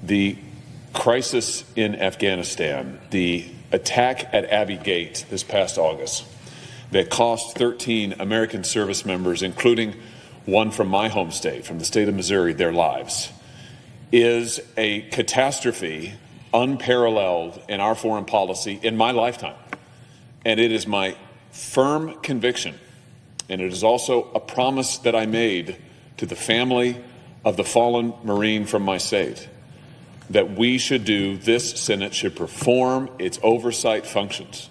The crisis in Afghanistan, the attack at Abbey Gate this past August that cost 13 American service members, including one from my home state, from the state of Missouri, their lives, is a catastrophe unparalleled in our foreign policy in my lifetime. And it is my firm conviction, and it is also a promise that I made to the family of the fallen Marine from my state, that we should do, this Senate should perform its oversight functions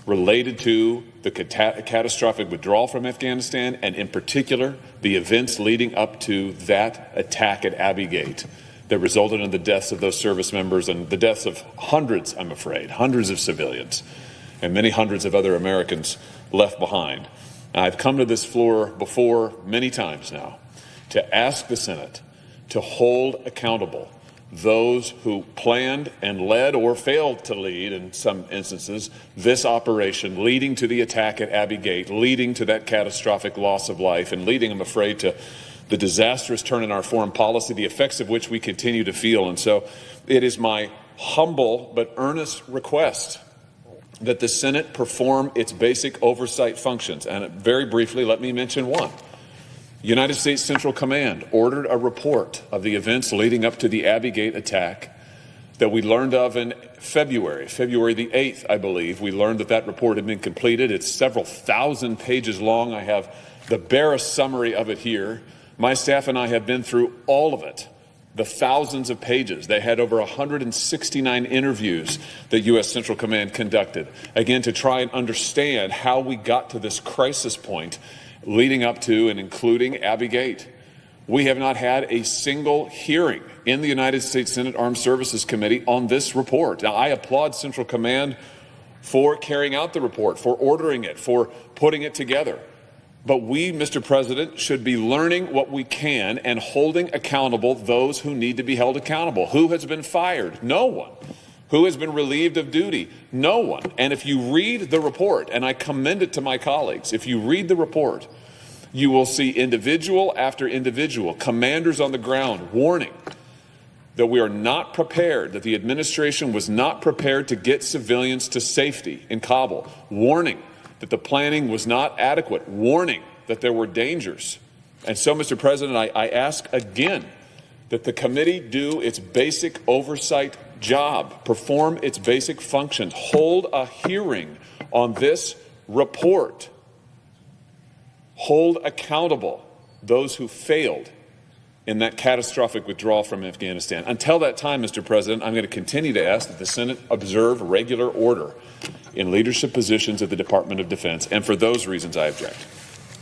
related to the catastrophic withdrawal from Afghanistan, and in particular, the events leading up to that attack at Abbey Gate that resulted in the deaths of those service members and the deaths of hundreds, I'm afraid, hundreds of civilians and many hundreds of other Americans left behind. I've come to this floor before many times now to ask the Senate to hold accountable those who planned and led or failed to lead, in some instances, this operation leading to the attack at Abbey Gate, leading to that catastrophic loss of life, and leading, I'm afraid, to the disastrous turn in our foreign policy, the effects of which we continue to feel. And so it is my humble but earnest request that the Senate perform its basic oversight functions. And very briefly, let me mention one. United States Central Command ordered a report of the events leading up to the Abbey Gate attack that we learned of in February the 8th, I believe. We learned that that report had been completed. It's several thousand pages long. I have the barest summary of it here. My staff and I have been through all of it, the thousands of pages. They had over 169 interviews that U.S. Central Command conducted, again, to try and understand how we got to this crisis point leading up to and including Abbey Gate. We have not had a single hearing in the United States Senate Armed Services Committee on this report. Now, I applaud Central Command for carrying out the report, for ordering it, for putting it together. But we, Mr. President, should be learning what we can and holding accountable those who need to be held accountable. Who has been fired? No one. Who has been relieved of duty? No one. And if you read the report, and I commend it to my colleagues, if you read the report, you will see individual after individual, commanders on the ground, warning that we are not prepared, that the administration was not prepared to get civilians to safety in Kabul, warning that the planning was not adequate, warning that there were dangers. And so, Mr. President, I ask again that the committee do its basic oversight job, perform its basic functions, hold a hearing on this report, hold accountable those who failed in that catastrophic withdrawal from Afghanistan. Until that time, Mr. President, I'm going to continue to ask that the Senate observe regular order in leadership positions at the Department of Defense, and for those reasons I object.